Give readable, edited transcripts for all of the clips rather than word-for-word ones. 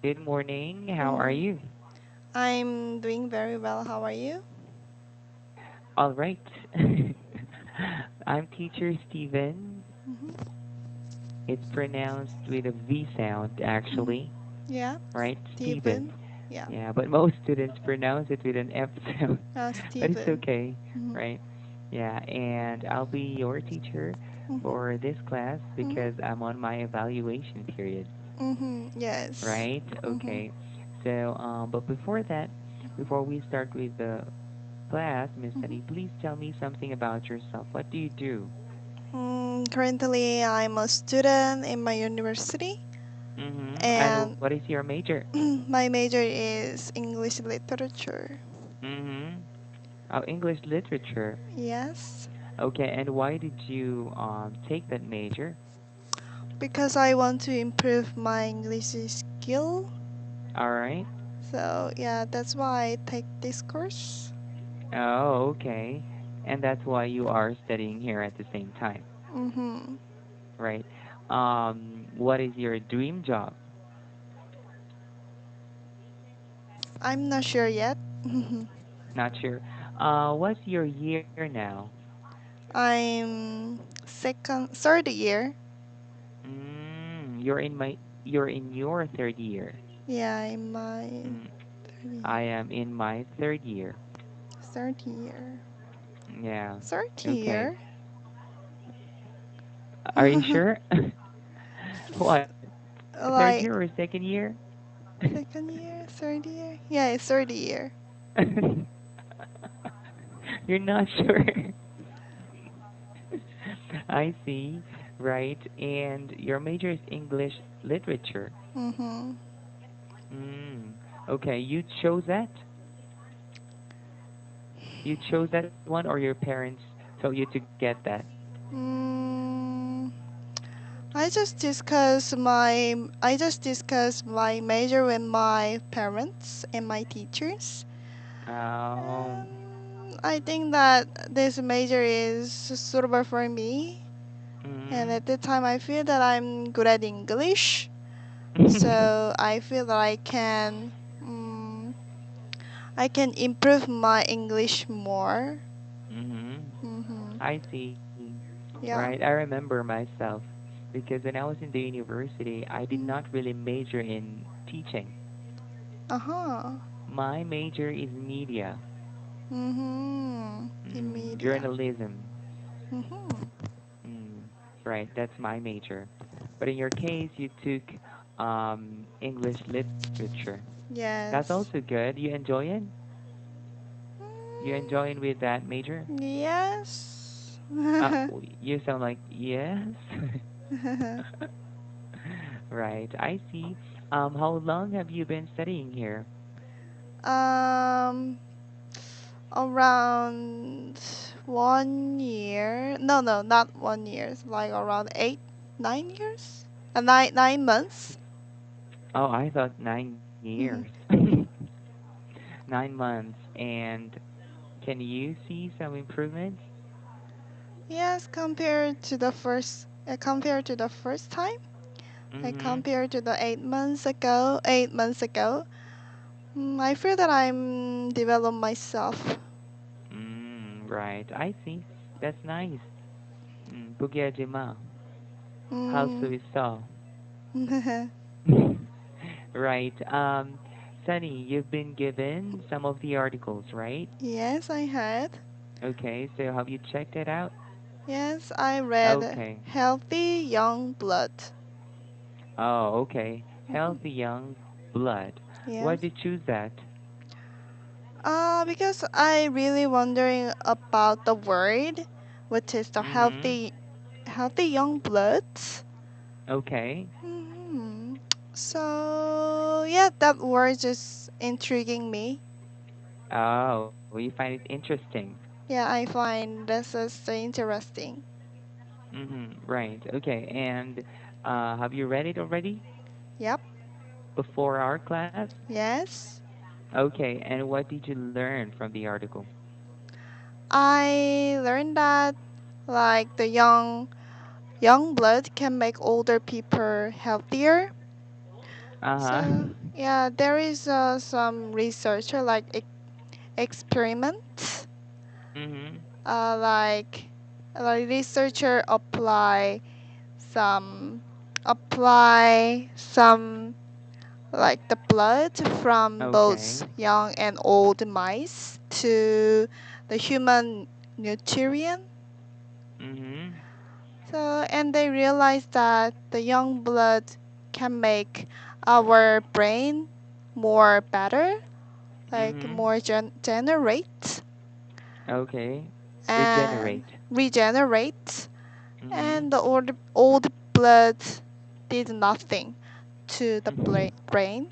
Good morning. How are Mm-hmm. you? I'm doing very well. How are you? All right. I'm teacher Steven. Mm-hmm. It's pronounced with a V sound, Mm-hmm. actually, Yeah, right? Steven. Stephen. Yeah, Yeah, but most students pronounce it with an F sound, but it's Stephen. okay, Mm-hmm. right? Yeah, and I'll be your teacher Mm-hmm. for this class Mm-hmm. because I'm on my evaluation period, Mm-hmm. Yes. right? Mm-hmm. Okay. So, but before that, before we start with the class, Miss Sunny, Mm-hmm. please tell me something about yourself. What do you do? Currently, I'm a student in my university, Mm-hmm. And and what is your major? my major is English literature. Mm-hmm. Oh, English literature. Yes, Okay, and why did you take that major? because I want to improve my English skill. All right. So yeah, that's why I take this course. Oh, okay. And that's why you are studying here at the same time, Mm-hmm. right? What is your dream job? I'm not sure yet. Not sure. What's your year now? I'm third year. You're in your third year. Yeah, in my Mm, third I year. am in my third year. Third year. Yeah. Third Okay. year. Are you sure? What? Third Like year or second year? second year, third year. Yeah, it's third year. You're not sure. I see. Right. And your major is English literature. Mhm. Mm. Okay. You chose that? You chose that one, or your parents told you to get that? Mm, I just discussed my major with my parents and my teachers. Oh. I think that this major is suitable for me. And Mm. at the time, I feel that I'm good at English. So I feel that mm, I can improve my English more. Mm-hmm. Mm-hmm. I see. Right. I Yeah. remember myself because when I was in the university, I did Mm. not really major in teaching. Uh-huh. My major is media, Mm-hmm. In media. journalism. Mm-hmm. Mm, right, that's my major. But in your case, you took English literature. That's also Yes. good. You enjoy it? You Mm, enjoying with that major? yes. You sound like yes. Right, I see. How long have you been studying here? um, Around 1 year. No, no, not 1 year. It's like around 8, 9 years. 9 months. Oh, I thought 9 years. Mhm. 9 months. And can you see some improvements? Yes, compared to the first time, like Mm-hmm. compared to the 8 months ago, I feel that I'm develop myself. Right. I see. That's nice. Bugyajima. Mm. Halso is Right. Sunny, you've been given some of the articles, right? Yes, I had. Okay, so have you checked it out? Yes, I read Okay. Healthy Young Blood. Oh, okay. Mhm. Healthy young blood. Why Yes. did you choose that? Because I really wondering about the word, which is the Mm-hmm. healthy young blood. Okay. hmm So yeah, that word just intriguing me. Oh, you find it interesting. Yeah, I find this is so interesting. Mm-hmm. Right. Okay. And have you read it already Yep. before our class? Yes. Okay. And what did you learn from the article? I learned that like the young blood can make older people healthier. Uh-huh. So yeah, there is some researcher like experiment, Mhm. uh, like researcher some apply some like the blood from both Okay. young and old mice to the human nutrient. Mhm. So and they realized that the young blood can make our brain more better, like Mhm. more generate Okay. and Regenerate. regenerate, Mhm. and the old blood did nothing to the Mhm. brain.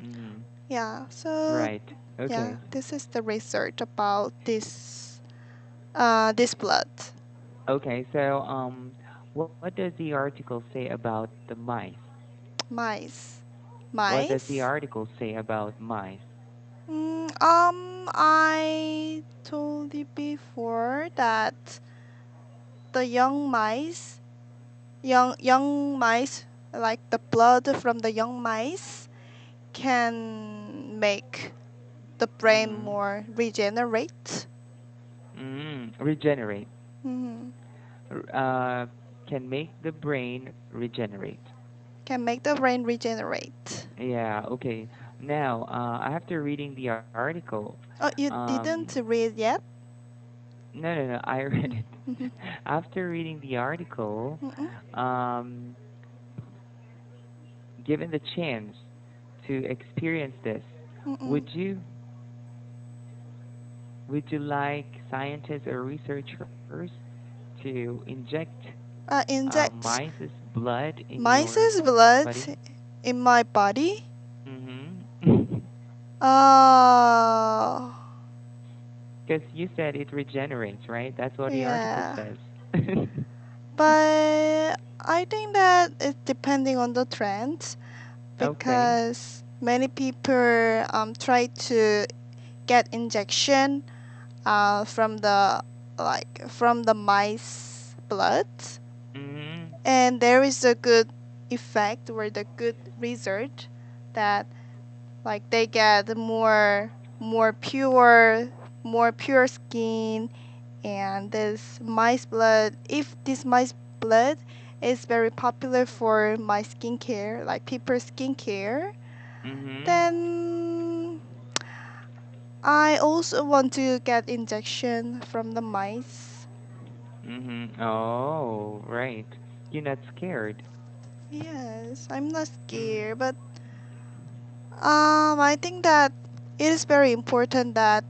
Mhm. Yeah, so Right. yeah, Okay. this is the research about this blood. Okay. So, what does the article say about the mice? Mice. What does the Mice. article say about mice? I told you before that the young mice, like the blood from the young mice, can make the brain Mhm. more regenerate. Regenerate. hmm Can make the brain regenerate. Can make the brain regenerate. Yeah. Okay. Now, after reading the article, Oh, you um, didn't read yet? no, no, no. I read it. Mm-hmm. After reading the article, Mm-mm. um, given the chance to experience this, Mm-mm. would you would you like scientists or researchers to inject Inject mice's blood in your mice's blood body? in my body. Mm-hmm. Uh, Because you said it regenerates, right? That's what the article yeah. says. But I think that it's depending on the trend Okay. because many people try to get injection from the mice blood, Mm-hmm. and there is a good effect or the good result that like they get more pure skin, and this mice blood, if this mice blood is very popular for my skincare, like people skincare, Mm-hmm. then I also want to get injection from the mice. Mm-hmm. Oh, right. You're not scared. Yes, I'm not Mm. scared, but I think that it is very important that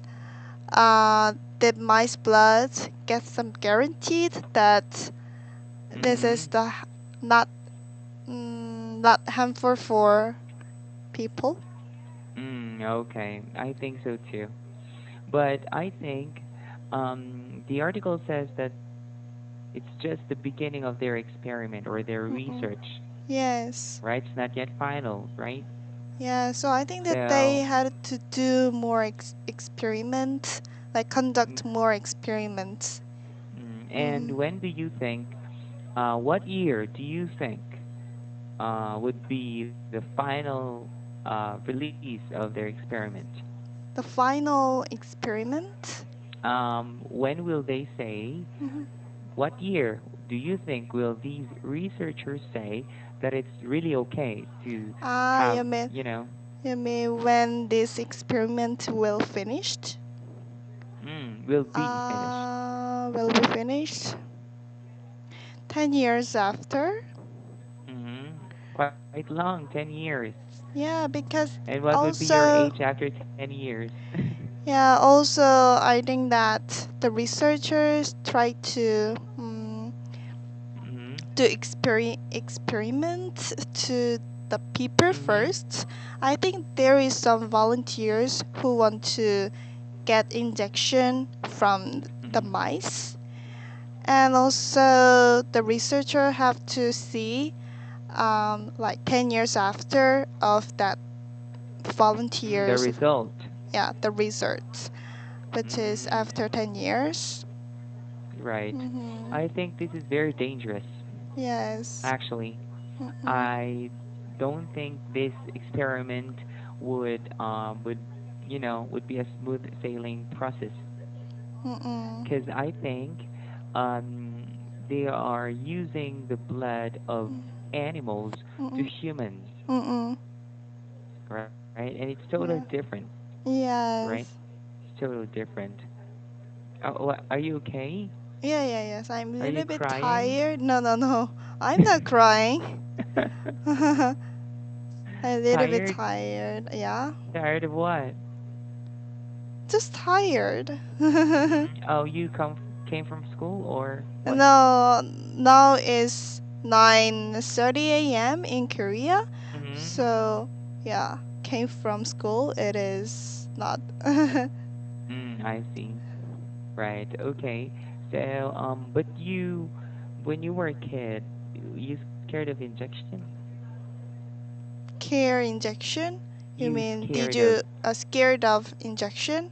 the mice blood gets some guaranteed that this is Mm-hmm. not not harmful for people. Okay. I think so too. But I think the article says that it's just the beginning of their experiment or their Mm-mm. research, Yes. right? It's not yet final, right? Yeah, so I think that they So, had to do more experiments, like mm, conduct more experiments. and Mm-hmm. when do you think, what year do you think would be the final release of their experiment? The final experiment. When will they say, Mm-hmm. what year do you think will these researchers say that it's really okay to Ah, have, you know, you mean when this experiment will finished? will be finished? Will be finished 10 years after. Quite long, 10 years. Yeah, because And what would be your also age after 10 years? yeah, also I think that the researchers try Mm-hmm. to experiment to the people Mm-hmm. first. I think there is some volunteers who want to get injection from the Mm-hmm. mice, and also the researcher have to see like 10 years after of that The volunteers, result. yeah, the results, which is Mm, after 10 years. right. Mm-hmm. I think this is very dangerous, Yes. actually. Mm-mm. I don't think this experiment would would be a smooth sailing process Mm-mm. because I think they are using the blood of animals to Mm-mm. humans, Mm-mm. right? And it's totally Yeah. different, right? Yes. It's totally different. Are you okay? Yeah, yeah, yes. I'm a Are you little bit crying? tired. No, no, no. I'm not crying. A little bit Tired? tired. Yeah. Tired of what? Just tired. Oh, you came from school or what? No, now is 9:30 a.m. in Korea. Mm-hmm. So, yeah, came from school. It is not. I see. Right. Okay. So, but when you were a kid, you scared of injection? Care injection? You You mean, did scared of? you scared of injection?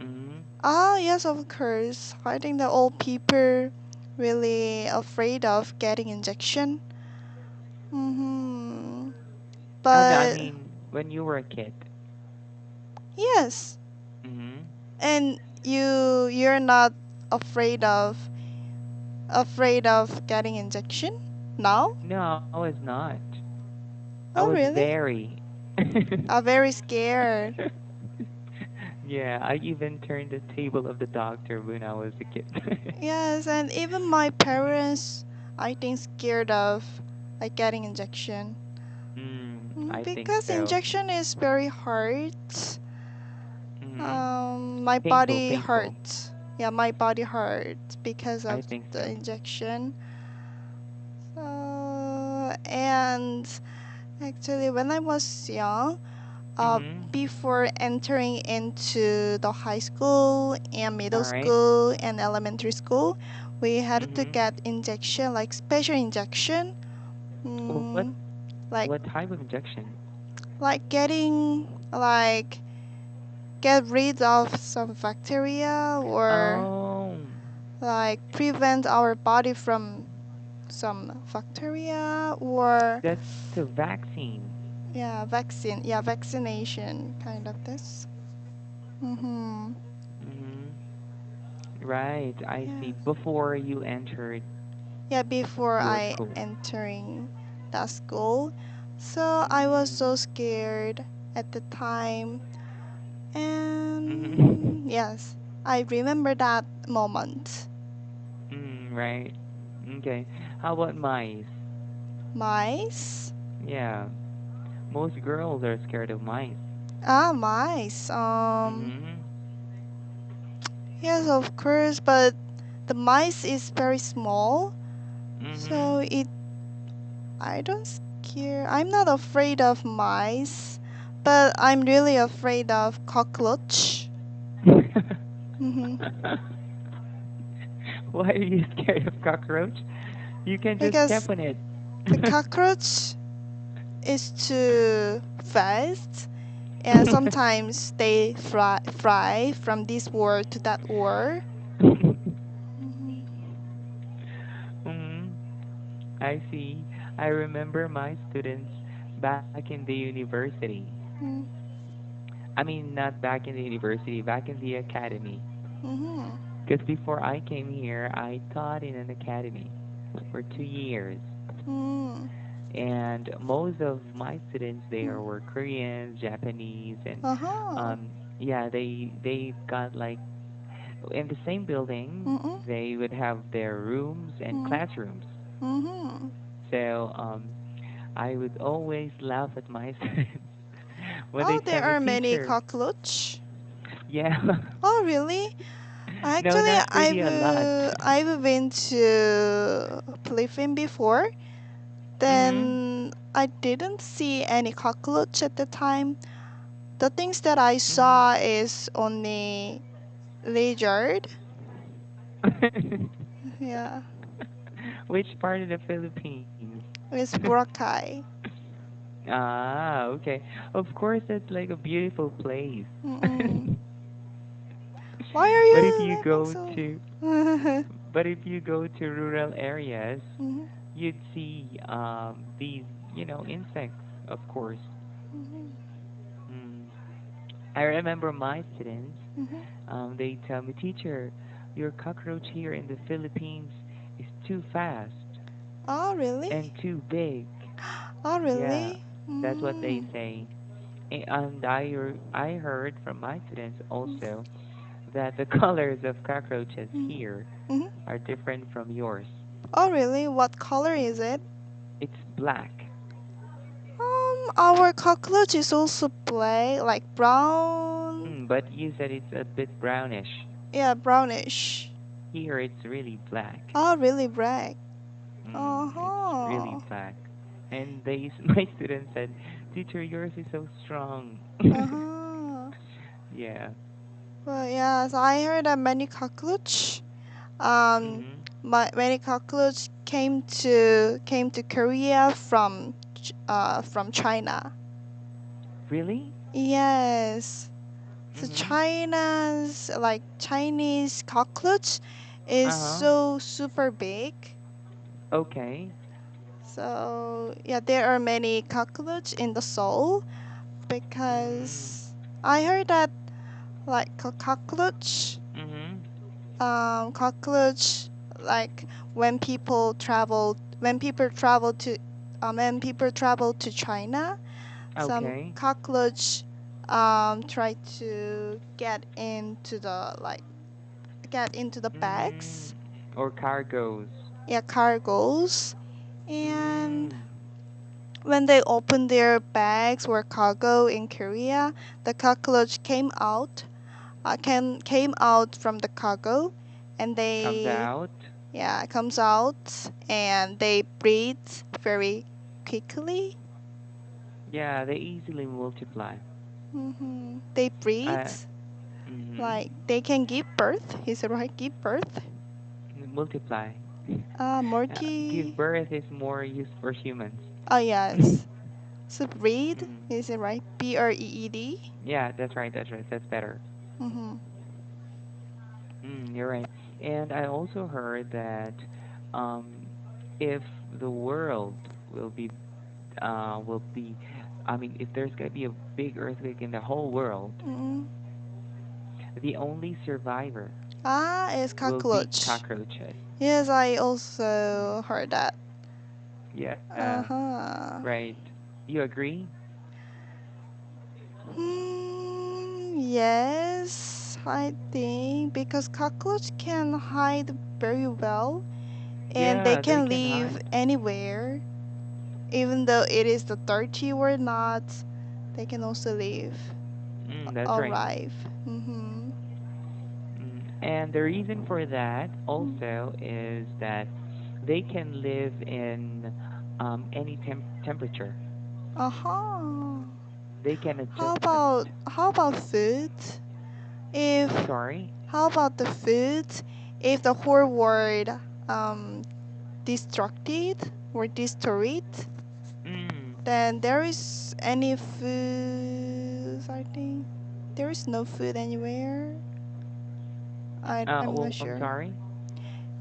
Mm-hmm. Ah, yes, of course. I think the old people really afraid of getting injection. Mm-hmm. No, I But mean when you were a kid. yes, Mm-hmm. and you're not afraid of getting injection now? No, I was not. I Oh, was really? very. I'm very scared. Yeah, I even turned the table of the doctor when I was a kid. Yes, and even my parents, I think, scared of like getting injection. I think Because so. injection is very hard. Mm-hmm. My Painful, body painful. hurts. Yeah, my body hurts because I of think the so. injection. And actually, when I was young, Mm-hmm. before entering into the high school and middle All right. school and elementary school, we had to Mm-hmm. get injection, like special injection, What mm, like what type of injection? like getting like get rid of some bacteria or Oh, like prevent our body from some bacteria or that's a vaccine. yeah vaccination kind of this. Mhm. Mm-hmm. Right, I Yeah. see. Before you entered Yeah, before your I school. entering that school. So I was Mm-hmm. so scared at the time. Mm-hmm. And yes, I remember that moment. Right. Okay. How about mice? Mice? Yeah. Most girls are scared of mice. Ah, mice. Mm-hmm. Yes, of course, but the mice is very small, Mm-hmm. so it I don't scare. I'm not afraid of mice, but I'm really afraid of cockroach. Hmm. Why are you scared of cockroach? You can just Because step on it. the cockroach is too fast, and sometimes they fly from this world to that world. Mhm. Mm, I see. I remember my students back in the university. Mm. I mean, not back in the university, back in the academy. Mhm. Because before I came here, I taught in an academy for 2 years. Mm. And most of my students there Mm. were Koreans, Japanese, and Uh-huh. yeah, they got like in the same building, Mm-mm. they would have their rooms and Mm. classrooms. Mhm. So I would always laugh at my students when they Oh, tell there me, are many teacher, cockroach. yeah, Oh, really? no, Actually, not really a lot. I've been to Philippines before. Hmm. Then I didn't see any cockroach at the time. The things that I Hmm. saw is only lizard. Yeah, Which part of the Philippines? it's Boracay. Ah, okay. Of course, that's like a beautiful place. Mm-mm. Why are But if you you laughing go so? to but if you go to rural areas, Mhm. you'd see these insects. of course. Mhm. Mm. I remember my students, Mhm. they tell me, teacher, your cockroach here in the Philippines is too fast Oh, and really? too big. Oh, Yeah, really? that's what they Mm. say. And I heard from my students also that the colors of cockroaches Mhm. here Mhm. are different from yours. Oh, really? What color is it? It's black. Our cockroach is also black, like brown. But you said it's a bit brownish. Yeah, brownish. Here it's really black. Oh, really black. It's really Uh-huh. black. And my student said, teacher, yours is so strong. Uh-huh. Yeah. Well, yes, I heard that many cockroach. Um, Mhm. many cockroach came to Korea from China. Really? Yes. So Mhm. Chinese cockroach is Uh-huh. so super big. Okay. So yeah, there are many cockroach in the Seoul Mm. because I heard that Mhm. cockroach like when people travel to China, some Okay. cockroach try to get into the Mm. bags, Or cargos. yeah, cargoes, and Mm. when they opened their bags or cargo in Korea, the cockroach came out from the cargo, and Comes they out. yeah comes out and they breathe very quickly. Yeah, they easily multiply. They breathe Uh. Mhm. like they can give birth. Is it right? Give birth. Multiply. Give Morty. birth is more used for humans. Oh yes. So breed. Mm. Is it right? BREED. Yeah, that's right. That's right. That's better. Mm-hmm. You're right. And I also heard that um, if the world will be, I mean, if there's gonna be a big earthquake in the whole world, Mm-mm. the only survivor It's will be cockroach. cockroaches. Yes, I Mm. also heard that. Yeah, Uh-huh. right. You agree? Yes, I think because cockroach can hide very well and they Yeah, they can can live hide. anywhere. Even though it is the dirty or not, they can also live That's right. alive. Mm-hmm. And the reason for that also is that they can live in any temperature. Uh-huh. They can How adjustment. about how about food? If I'm sorry. How about the food? If the whole world um destructed or destroyed, Mm. then there is any food. I think there is no food anywhere. I'm not Well, I'm sure. sorry.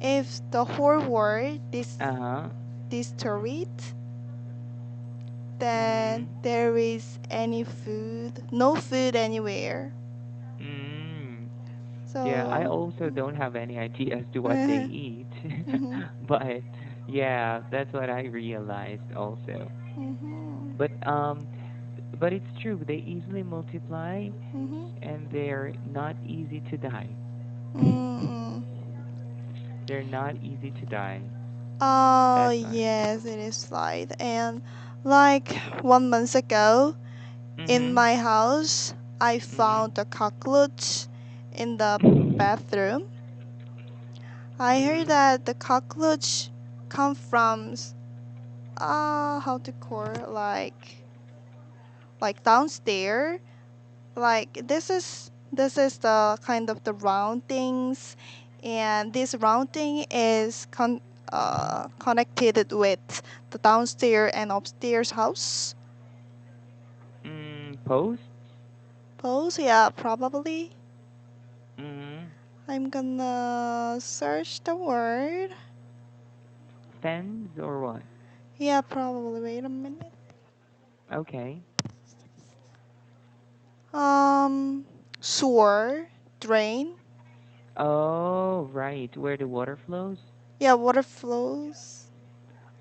If the whole world Uh-huh. destroyed, then Mm. there is no food anywhere. Mm. Yeah, I So, also don't have any idea as to what they mhm, eat. mhm, But yeah, that's what I realized also. mhm, But but it's true. They easily multiply mhm, and they're not easy to die. mm. They're not easy to die. Oh That's why. yes, it is right. And like 1 month ago, in Mhm. my house, I Mhm. found a cockroach in the bathroom. I heard Mhm. that the cockroach come from how to call it, like downstairs. Like this is the kind of the round things, and this round thing is connected with the downstairs and upstairs house. Posts. Both, yeah, probably. Mhm. I'm gonna search the word. Fens or what? Yeah, probably. Wait a minute. Okay. Um, sewer, drain. Oh, right. Where the water flows? Yeah, water flows.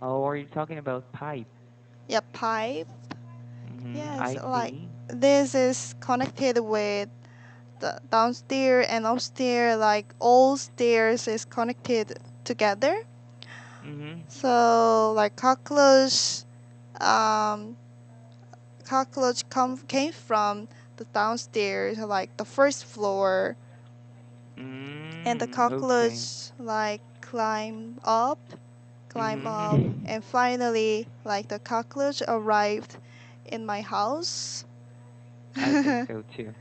Oh, are you talking about pipe? Yeah, pipe. Yes, I like see. this is connected with the downstairs and upstairs. Like all stairs is connected together. Mm-hmm. So like um, cockroach came from the downstairs, like the first floor, and the Okay. cockroach like climb up, Mm-hmm. and finally, like the cockroach arrived in my house. I think so too.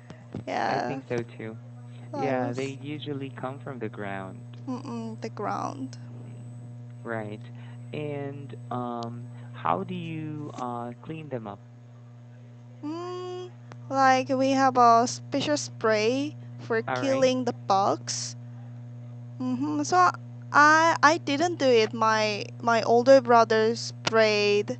I Yeah, think so too. I Yeah, they was usually come from the ground. the ground. Mm, right. And how do you clean them up? Mm, like we have a special spray for All right. killing the bugs. So I didn't do it. My older brother sprayed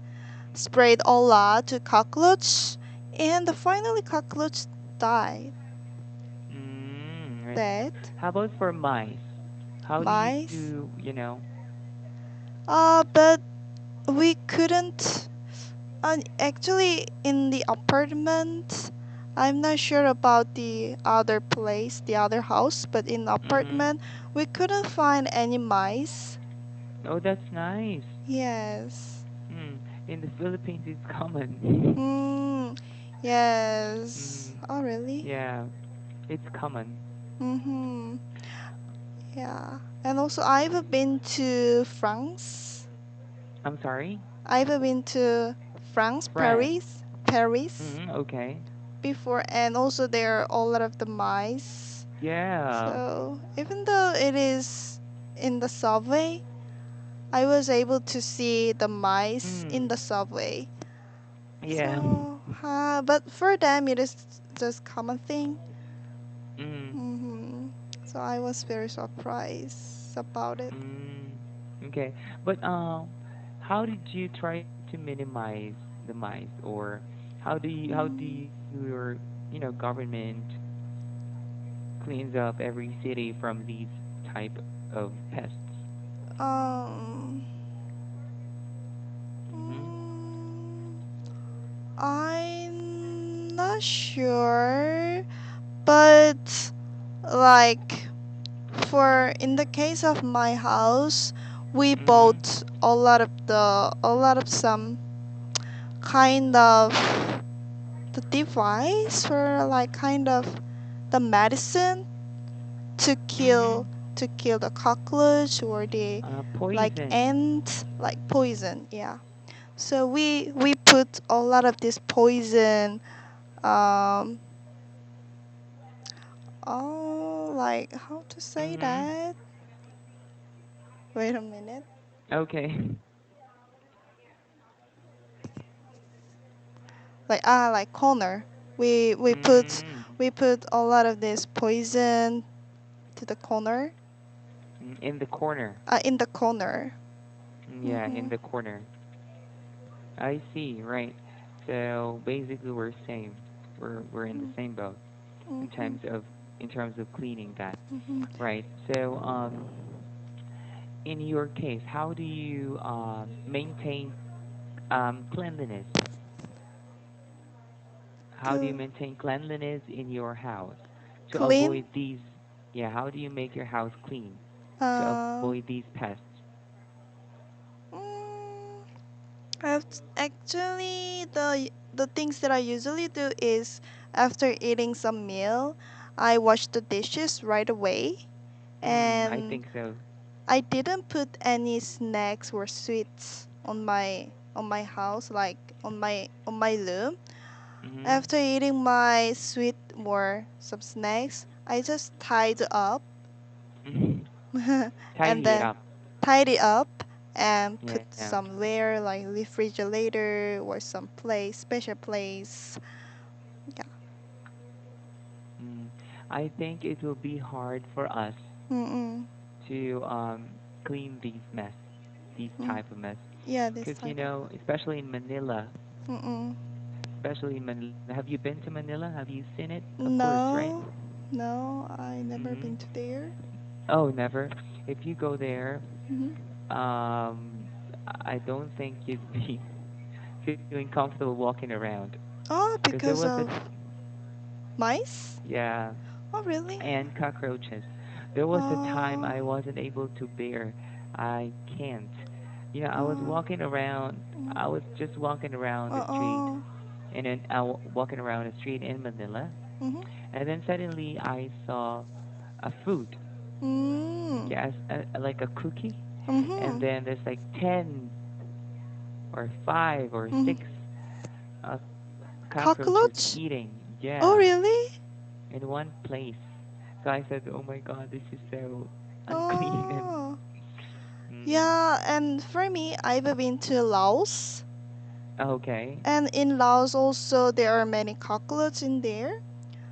a lot to cockroach, and finally cockroach died. Right. Dead. How about for mice? How do Mice. you? But we couldn't. Actually, in the apartment, I'm not sure about the other place, the other house, but in the Mm-hmm. apartment, we couldn't find any mice. Oh, that's nice. Yes. In the Philippines, it's common. Hmm. Yes. mm, Oh, really? yeah, it's common. Mm-hmm. Yeah. And also, I've been to France. I'm sorry? I've been to France, France. Paris Okay. before, and also there are a lot of the mice. Yeah. So even though it is in the subway, I was able to see the mice in Mm, the subway. yeah. So, but for them, it is just common thing. Mm, hmm So I was very surprised about it. mm, okay. But how did you try to minimize the mice, or how do Mm, your government cleans up every city from these type of pests? um, Mm-hmm. mm, I'm not sure, but like for in the case of my house, we Mm-hmm. bought a lot of some kind of the device or like kind of the medicine to Mm-hmm. kill the cockroach or the like Poison. ant like poison. Yeah. So we put a lot of this poison. Um. Oh, like how to say Mm-hmm. that? Wait a minute. Okay. Like corner. We put Mm-hmm. we put a lot of this poison to the corner. In the corner. In the corner. Yeah, in Mhm. the corner. I see, right. So basically we're same. We're in the Mm, same boat in Mhm. terms of cleaning that. Mhm. Right. So in your case, how do you maintain cleanliness? How do you Cl- maintain cleanliness in your house to Clean. avoid these? Yeah, how do you make your house clean to Uh. avoid these pests? mm, Actually, the things that I usually do is after eating some meal, I wash the dishes right away, I and think so. I didn't put any snacks or sweets on my house, like on my room. Mm-hmm. After eating my sweet or some snacks, I just tied up and Tidy it then up. tidy up and put Yeah. somewhere like refrigerator or some place, special place. Yeah. Mm. I think it will be hard for us Mm-mm. to clean these Mm. type of mess, Yeah, this because type of. especially in Manila, Mm-mm. especially in Manila. Have you been to Manila? Have you seen it? Of course, right? No, no, I never Hmm. been to there. Oh, never. If you go there, Hmm. I don't think you'd be feeling comfortable walking around Oh, because there was because a of mice? yeah, Oh, really? and cockroaches. There was a time Oh, I wasn't able to bear. I can't. You know, I was oh, walking around. I was just walking around the street, oh, and then walking around the street in Manila, mm-hmm, and then suddenly I saw a food. mm, Yes, like a cookie, and mm-hmm, then there's like 10 or 5 or mm-hmm. 6 uh, cockroaches Cockroach? eating. Oh, Yeah, really? in one place. So I said, "Oh my God, this is so unclean." And Oh, mm, yeah. And for me, I've been to Laos, okay, and in Laos also there are many cockroaches in there.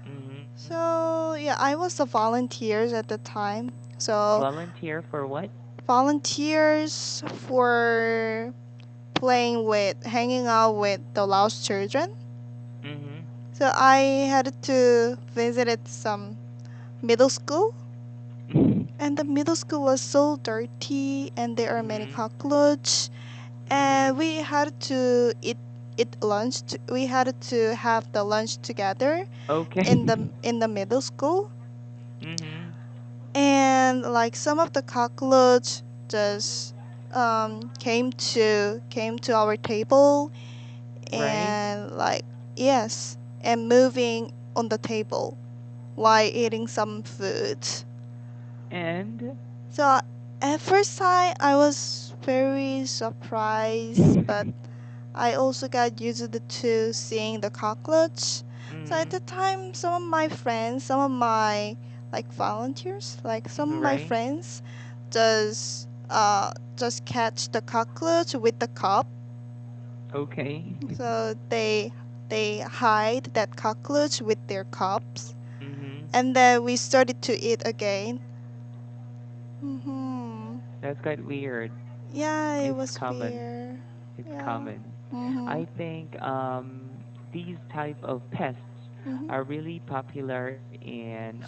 mm-hmm. So yeah, I was a volunteer at the time. So Volunteer for what? volunteers for playing with, hanging out with the Laos children. Mm-hmm. So I had to visit some middle school, and the middle school was so dirty, and there are many Mm-hmm. cockroaches, Mm-hmm. and we had to eat lunch. We had to have the lunch together Okay. in the middle school, Mm-hmm. and like some of the cockroach just came to our table, Right. and like, yes, and moving on the table while eating some food. And So at first time I was very surprised, but I also got used to seeing the cockroach. So at mm-hmm. the time, some of my friends, some of my like volunteers, like some of my Right. friends, just catch the cockroach with the cup. Okay. So they hide that cockroach with their cups, Mm-hmm. and then we started to eat again. Mhm. That's quite weird. Yeah, it It's was common. weird. It's Yeah. common. Mhm. I think these type of pests Mhm. are really popular in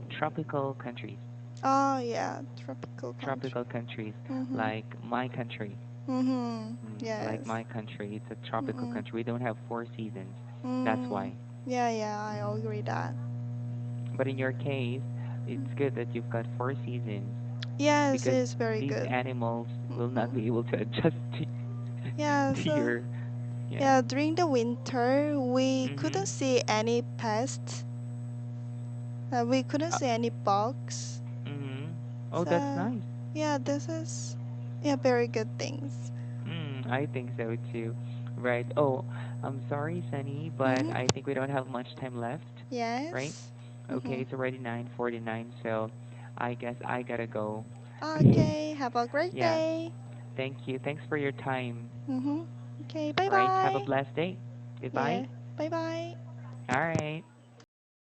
tropical countries. Oh yeah, tropical country. Tropical countries Mhm. like my country. Mhm. Like Yes. my country, it's a tropical Mhm. country. We don't have 4 seasons. That's Mm. why. Yeah, yeah, I agree that. But in your case, it's good that you've got 4 seasons Yes, because it's very these good. animals will not Mhm. be able to adjust Yeah, to so your yeah. yeah, during the winter we couldn't Mhm. see any pests. We couldn't Uh, see any bugs. mhm. Oh, that's So nice. yeah, this is yeah very good things. I think so too. Right. Oh, I'm sorry, Sunny, but I Mhm. think we don't have much time left, right? Yes. Okay, Mhm. it's already 9:49, so I guess I gotta go. Okay. Have a great Yeah. day. Thank you. Thanks for your time. Mhm. Okay. Bye All right. Have a bye. blessed day. Yeah. Goodbye. Bye bye. All right.